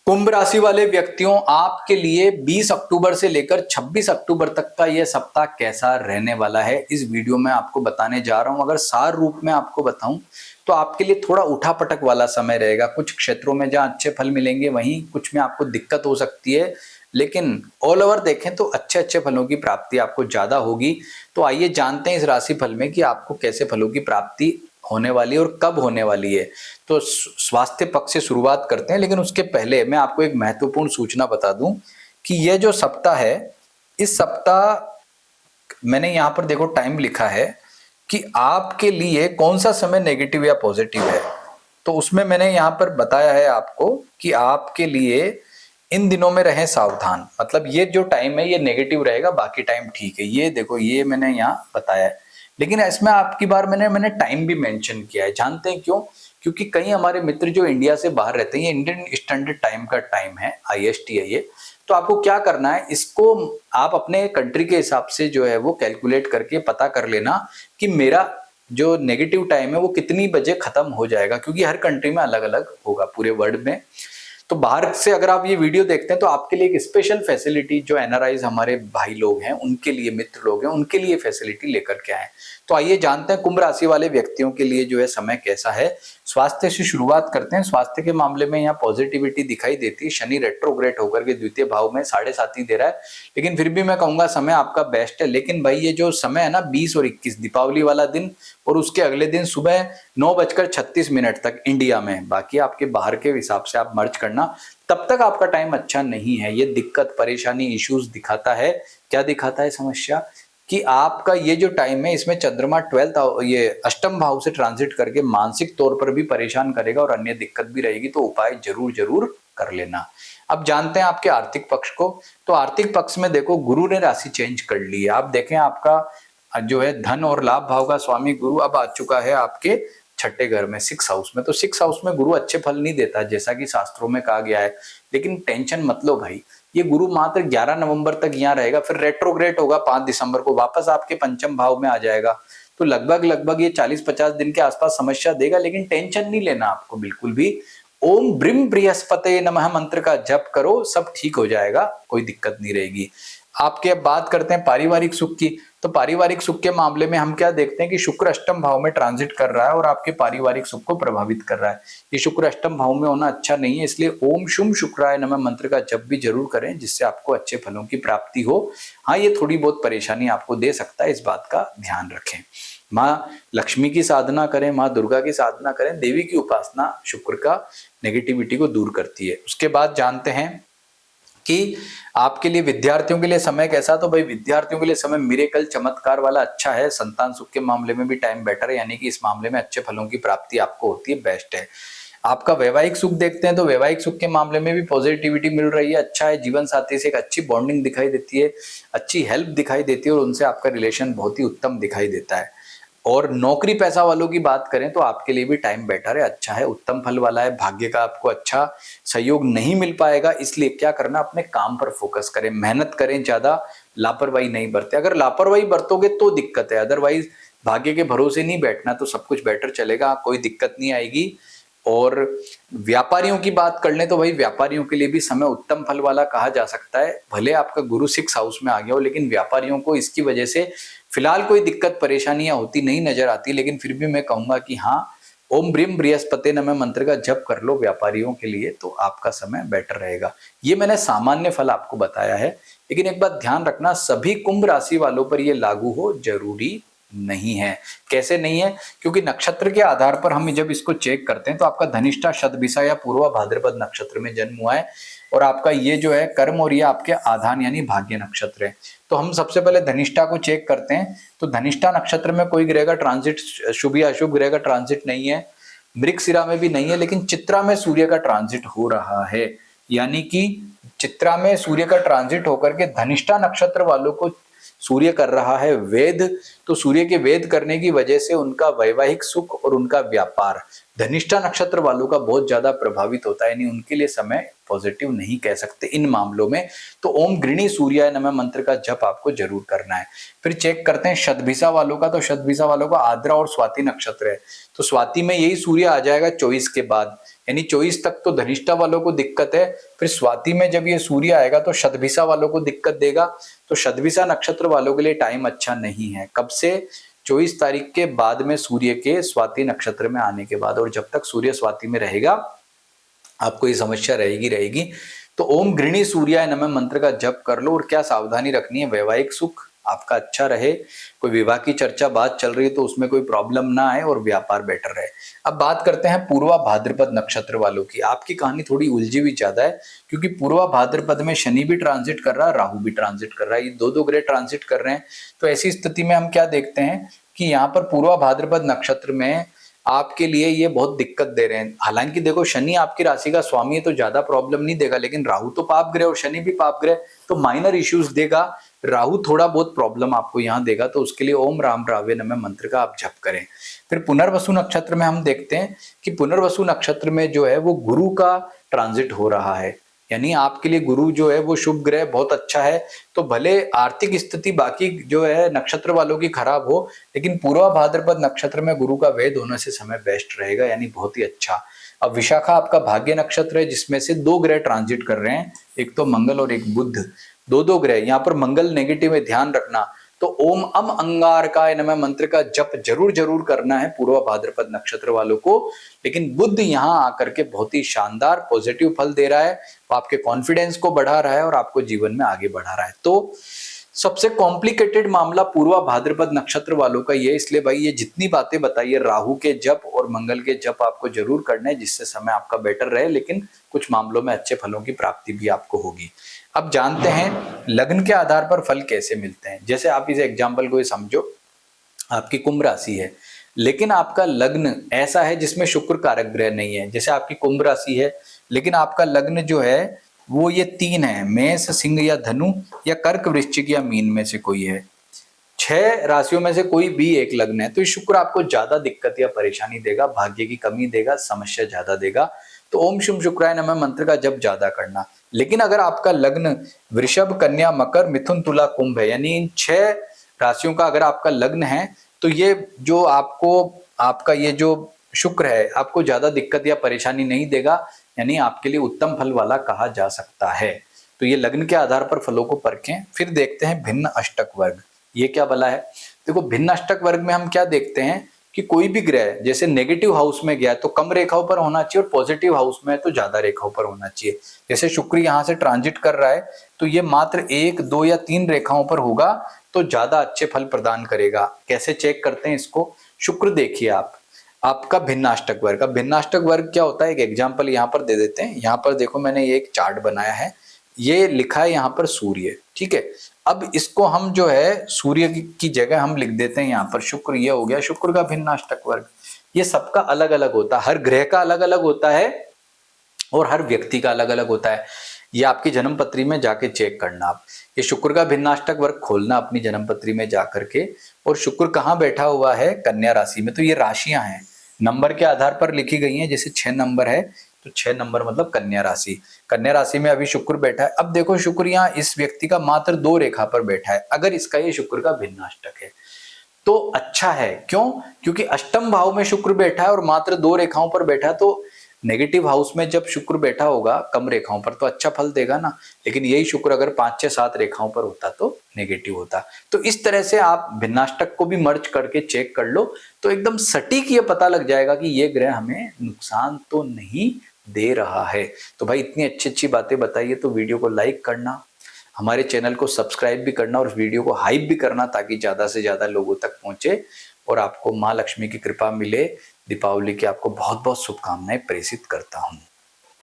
कुंभ राशि वाले व्यक्तियों, आपके लिए 20 अक्टूबर से लेकर 26 अक्टूबर तक का यह सप्ताह कैसा रहने वाला है, इस वीडियो में आपको बताने जा रहा हूं। अगर सार रूप में आपको बताऊं तो आपके लिए थोड़ा उठापटक वाला समय रहेगा। कुछ क्षेत्रों में जहां अच्छे फल मिलेंगे, वहीं कुछ में आपको दिक्कत हो सकती है, लेकिन ऑल ओवर देखें तो अच्छे अच्छे फलों की प्राप्ति आपको ज्यादा होगी। तो आइए जानते हैं इस राशि फल में कि आपको कैसे फलों की प्राप्ति होने वाली है और कब होने वाली है। तो स्वास्थ्य पक्ष से शुरुआत करते हैं, लेकिन उसके पहले मैं आपको एक महत्वपूर्ण सूचना बता दूं कि यह जो सप्ताह है, इस सप्ताह मैंने यहां पर देखो टाइम लिखा है कि आपके लिए कौन सा समय नेगेटिव या पॉजिटिव है। तो उसमें मैंने यहां पर बताया है आपको कि आपके लिए इन दिनों में रहें सावधान। मतलब ये जो टाइम है ये नेगेटिव रहेगा, बाकी टाइम ठीक है। ये देखो, ये मैंने यहाँ बताया है, लेकिन इसमें आपकी बार मैंने टाइम भी मेंशन किया है। जानते हैं क्यों? क्योंकि कई हमारे मित्र जो इंडिया से बाहर रहते हैं, ये इंडियन स्टैंडर्ड टाइम का टाइम है, IST है ये। तो आपको क्या करना है, इसको आप अपने कंट्री के हिसाब से जो है वो कैलकुलेट करके पता कर लेना कि मेरा जो नेगेटिव टाइम है वो कितनी बजे खत्म हो जाएगा, क्योंकि हर कंट्री में अलग अलग होगा पूरे वर्ल्ड में। तो बाहर से अगर आप ये वीडियो देखते हैं तो आपके लिए एक स्पेशल फैसिलिटी जो NRIs हमारे भाई लोग हैं, उनके लिए, मित्र लोग हैं, उनके लिए फैसिलिटी लेकर के आए। तो आइए जानते हैं कुंभ राशि वाले व्यक्तियों के लिए जो है समय कैसा है। स्वास्थ्य से शुरुआत करते हैं। स्वास्थ्य के मामले में यहाँ पॉजिटिविटी दिखाई देती है। शनि रेट्रोग्रेड होकर के द्वितीय भाव में 7.5 ही दे रहा है, लेकिन फिर भी मैं कहूंगा समय आपका बेस्ट है। लेकिन भाई ये जो समय है ना, 20 और 21 दीपावली वाला दिन और उसके अगले दिन सुबह 9:36 तक इंडिया में, बाकी आपके बाहर के हिसाब से आप मर्ज करना, तब तक आपका टाइम अच्छा नहीं है। ये दिक्कत, परेशानी, इश्यूज दिखाता है। क्या दिखाता है समस्या? कि आपका ये जो टाइम है इसमें चंद्रमा 12th ये अष्टम भाव से ट्रांजिट करके मानसिक तौर पर भी परेशान करेगा और अन्य दिक्कत भी रहेगी। तो उपाय जरूर जरूर कर लेना। अब जानते हैं आपके आर्थिक पक्ष को। तो आर्थिक पक्ष में देखो, गुरु ने राशि चेंज कर ली है। आप देखें, आपका जो है धन और लाभ भाव का स्वामी गुरु अब आ चुका है आपके छठे घर में, 6 हाउस में। तो 6 हाउस में गुरु अच्छे फल नहीं देता, जैसा कि शास्त्रों में कहा गया है। लेकिन टेंशन मत लो भाई, ये गुरु मात्र 11 नवंबर तक यहाँ रहेगा, फिर रेट्रोग्रेड होगा 5 दिसंबर को, वापस आपके पंचम भाव में आ जाएगा। तो लगभग ये 40-50 दिन के आसपास समस्या देगा, लेकिन टेंशन नहीं लेना आपको बिल्कुल भी। ओम ब्रीम बृहस्पते नमः मंत्र का जप करो, सब ठीक हो जाएगा, कोई दिक्कत नहीं रहेगी। आपके अब बात करते हैं पारिवारिक सुख की। तो पारिवारिक सुख के मामले में हम क्या देखते हैं कि शुक्र अष्टम भाव में ट्रांजिट कर रहा है और आपके पारिवारिक सुख को प्रभावित कर रहा है। ये शुक्र अष्टम भाव में होना अच्छा नहीं है, इसलिए ओम शुम शुक्राय नमः मंत्र का जप भी जरूर करें, जिससे आपको अच्छे फलों की प्राप्ति हो। हाँ, ये थोड़ी बहुत परेशानी आपको दे सकता है, इस बात का ध्यान रखें। माँ लक्ष्मी की साधना करें, माँ दुर्गा की साधना करें, देवी की उपासना शुक्र का नेगेटिविटी को दूर करती है। उसके बाद जानते हैं कि आपके लिए, विद्यार्थियों के लिए समय कैसा। तो भाई विद्यार्थियों के लिए समय मिरेकल, चमत्कार वाला अच्छा है। संतान सुख के मामले में भी टाइम बेटर है, यानी कि इस मामले में अच्छे फलों की प्राप्ति आपको होती है, बेस्ट है। आपका वैवाहिक सुख देखते हैं। तो वैवाहिक सुख के मामले में भी पॉजिटिविटी मिल रही है, अच्छा है। जीवन साथी से एक अच्छी बॉन्डिंग दिखाई देती है, अच्छी हेल्प दिखाई देती है और उनसे आपका रिलेशन बहुत ही उत्तम दिखाई देता है। और नौकरी पैसा वालों की बात करें तो आपके लिए भी टाइम बेटर है, अच्छा है, उत्तम फल वाला है। भाग्य का आपको अच्छा सहयोग नहीं मिल पाएगा, इसलिए क्या करना, अपने काम पर फोकस करें, मेहनत करें, ज्यादा लापरवाही नहीं बरते। अगर लापरवाही बरतोगे तो दिक्कत है, अदरवाइज भाग्य के भरोसे नहीं बैठना, तो सब कुछ बेटर चलेगा, कोई दिक्कत नहीं आएगी। और व्यापारियों की बात कर लें तो भाई व्यापारियों के लिए भी समय उत्तम फल वाला कहा जा सकता है। भले आपका गुरु 6 हाउस में आ गया हो, लेकिन व्यापारियों को इसकी वजह से फिलहाल कोई दिक्कत परेशानियां होती नहीं नजर आती। लेकिन फिर भी मैं कहूंगा कि हाँ, ओम ब्रीम बृहस्पते नमः मंत्र का जप कर लो व्यापारियों के लिए, तो आपका समय बेटर रहेगा। ये मैंने सामान्य फल आपको बताया है, लेकिन एक बात ध्यान रखना, सभी कुंभ राशि वालों पर यह लागू हो जरूरी नहीं है। कैसे नहीं है? क्योंकि नक्षत्र के आधार पर हम जब इसको चेक करते हैं तो आपका धनिष्ठा, शतभिषा या पूर्वा भाद्रपद नक्षत्र में जन्म हुआ है और आपका ये जो है कर्म और ये आपके आधान यानी भाग्य नक्षत्र है। तो हम सबसे पहले धनिष्ठा को चेक करते हैं। तो धनिष्ठा नक्षत्र में कोई ग्रह का ट्रांजिट, शुभ या अशुभ ग्रह का ट्रांजिट नहीं है, मृगशिरा में भी नहीं है, लेकिन चित्रा में सूर्य का ट्रांजिट हो रहा है। यानी कि चित्रा में सूर्य का ट्रांजिट होकर के धनिष्ठा नक्षत्र वालों को सूर्य कर रहा है वेद। तो सूर्य के वेद करने की वजह से उनका वैवाहिक सुख और उनका व्यापार धनिष्ठा नक्षत्र वालों का बहुत ज्यादा प्रभावित होता है, यानी उनके लिए समय पॉजिटिव नहीं कह सकते इन मामलों में। तो ओम गृणी सूर्याय नमः मंत्र का जप आपको जरूर करना है। फिर चेक करते हैं शतभिषा वालों का। तो शतभिषा वालों का आद्रा और स्वाति नक्षत्र है, तो स्वाति में यही सूर्य आ जाएगा 24 के बाद, यानी 24 तक तो धनिष्ठा वालों को दिक्कत है, फिर स्वाति में जब ये सूर्य आएगा तो शतभिषा वालों को दिक्कत देगा। तो शतभिषा नक्षत्र वालों के लिए टाइम अच्छा नहीं है। कब से? 24 तारीख के बाद में, सूर्य के स्वाति नक्षत्र में आने के बाद। और जब तक सूर्य स्वाति में रहेगा आपको ये समस्या रहेगी। तो ओम गृणी सूर्याय नमः मंत्र का जप कर लो। और क्या सावधानी रखनी है? वैवाहिक सुख आपका अच्छा रहे, कोई विवाह की चर्चा बात चल रही है तो उसमें कोई प्रॉब्लम ना आए और व्यापार बेटर रहे। अब बात करते हैं पूर्वा भाद्रपद नक्षत्र वालों की। आपकी कहानी थोड़ी उलझी हुई ज्यादा है, क्योंकि पूर्वा भाद्रपद में शनि भी ट्रांजिट कर रहा है, राहु भी ट्रांजिट कर रहा है, ये दो ग्रह ट्रांजिट कर रहे हैं। तो ऐसी स्थिति में हम क्या देखते हैं कि यहाँ पर पूर्वा भाद्रपद नक्षत्र में आपके लिए ये बहुत दिक्कत दे रहे हैं। हालांकि देखो, शनि आपकी राशि का स्वामी है तो ज्यादा प्रॉब्लम नहीं देगा, लेकिन राहु तो पाप ग्रह और शनि भी पाप ग्रह, तो माइनर इश्यूज देगा। राहु थोड़ा बहुत प्रॉब्लम आपको यहाँ देगा, तो उसके लिए ओम राम रावे नमः मंत्र का आप जप करें। फिर पुनर्वसु नक्षत्र में हम देखते हैं कि पुनर्वसु नक्षत्र में जो है वो गुरु का ट्रांजिट हो रहा है, यानी आपके लिए गुरु जो है वो शुभ ग्रह, बहुत अच्छा है। तो भले आर्थिक स्थिति बाकी जो है नक्षत्र वालों की खराब हो, लेकिन पूर्वा भाद्रपद नक्षत्र में गुरु का वेद होने से समय बेस्ट रहेगा, यानी बहुत ही अच्छा। अब विशाखा आपका भाग्य नक्षत्र है, जिसमें से दो ग्रह ट्रांजिट कर रहे हैं, एक तो मंगल और एक बुध। दो ग्रह, यहाँ पर मंगल नेगेटिव है, ध्यान रखना। तो ओम अम अंगारकाय नमः मंत्र का जप जरूर करना है पूर्वा भाद्रपद नक्षत्र वालों को। लेकिन बुध यहाँ आकर के बहुत ही शानदार पॉजिटिव फल दे रहा है, वो आपके कॉन्फिडेंस को बढ़ा रहा है और आपको जीवन में आगे बढ़ा रहा है। तो सबसे कॉम्प्लिकेटेड मामला पूर्वा भाद्रपद नक्षत्र वालों का ये, इसलिए भाई ये जितनी बातें बताइए, राहु के जप और मंगल के जप आपको जरूर करने हैं, जिससे समय आपका बेटर रहे, लेकिन कुछ मामलों में अच्छे फलों की प्राप्ति भी आपको होगी। अब जानते हैं लग्न के आधार पर फल कैसे मिलते हैं। जैसे आप इस एग्जाम्पल को समझो, आपकी कुंभ राशि है, लेकिन आपका लग्न ऐसा है जिसमें शुक्र कारक ग्रह नहीं है। जैसे आपकी कुंभ राशि है, लेकिन आपका लग्न जो है वो ये 3 है, मेष, सिंह या धनु, या कर्क, वृश्चिक या मीन में से कोई है। 6 राशियों में से कोई भी एक लग्न है, तो शुक्र आपको ज्यादा दिक्कत या परेशानी देगा, भाग्य की कमी देगा, समस्या ज्यादा देगा। तो ओम शुभ शुक्राय नमः मंत्र का जप ज्यादा करना। लेकिन अगर आपका लग्न वृषभ, कन्या, मकर, मिथुन, तुला, कुंभ है, यानी इन 6 राशियों का अगर आपका लग्न है, तो ये जो आपका ये जो शुक्र है आपको ज्यादा दिक्कत या परेशानी नहीं देगा, यानी आपके लिए उत्तम फल वाला कहा जा सकता है। तो ये लग्न के आधार पर फलों को परखें। फिर देखते हैं भिन्न अष्टक वर्ग, ये क्या भला है। देखो, भिन्न अष्टक वर्ग में हम क्या देखते हैं कि कोई भी ग्रह जैसे नेगेटिव हाउस में गया तो कम रेखाओं पर होना चाहिए, और पॉजिटिव हाउस में तो ज्यादा रेखाओं पर होना चाहिए। जैसे शुक्र यहाँ से ट्रांजिट कर रहा है, तो ये मात्र 1, 2 या 3 रेखाओं पर होगा तो ज्यादा अच्छे फल प्रदान करेगा। कैसे चेक करते हैं इसको? शुक्र देखिए आपका भिन्नाष्टक वर्ग। अब भिन्नाष्टक वर्ग क्या होता है, एक एग्जाम्पल यहाँ पर दे देते हैं। यहाँ पर देखो, मैंने ये एक चार्ट बनाया है, ये लिखा है यहाँ पर सूर्य, ठीक है। अब इसको हम जो है सूर्य की जगह हम लिख देते हैं यहाँ पर शुक्र, ये हो गया शुक्र का भिन्नाष्टक वर्ग। ये सबका अलग अलग होता है, हर ग्रह का अलग अलग होता है और हर व्यक्ति का अलग अलग होता है। ये आपकी जन्म पत्री में जाके चेक करना आप, ये शुक्र का भिन्नाष्टक वर्ग खोलना अपनी जन्म पत्री में जाकर के, और शुक्र कहाँ बैठा हुआ है? कन्या राशि में। तो ये राशियां हैं, नंबर के आधार पर लिखी गई हैं। जैसे 6 नंबर है तो 6 नंबर मतलब कन्या राशि। कन्या राशि में अभी शुक्र बैठा है। अब देखो, शुक्र यहाँ इस व्यक्ति का मात्र 2 रेखा पर बैठा है। अगर इसका ये शुक्र का भिन्नाष्टक है तो अच्छा है। क्यों? क्योंकि अष्टम भाव में शुक्र बैठा है और मात्र 2 रेखाओं पर बैठा है। तो नेगेटिव हाउस में जब शुक्र बैठा होगा कम रेखाओं पर तो अच्छा फल देगा ना, लेकिन यही शुक्र अगर 5, 6, 7 रेखाओं पर होता तो नेगेटिव होता। तो इस तरह से आप भिन्नाष्टक को भी मर्ज करके चेक कर लो, तो एकदम सटीक ये पता लग जाएगा कि ये ग्रह हमें नुकसान तो नहीं दे रहा है। तो भाई, इतनी अच्छी अच्छी बातें बताइए तो वीडियो को लाइक करना, हमारे चैनल को सब्सक्राइब भी करना और वीडियो को हाइप भी करना, ताकि ज्यादा से ज्यादा लोगों तक पहुंचे और आपको माँ लक्ष्मी की कृपा मिले। दीपावली की आपको बहुत बहुत शुभकामनाएं प्रेषित करता हूं।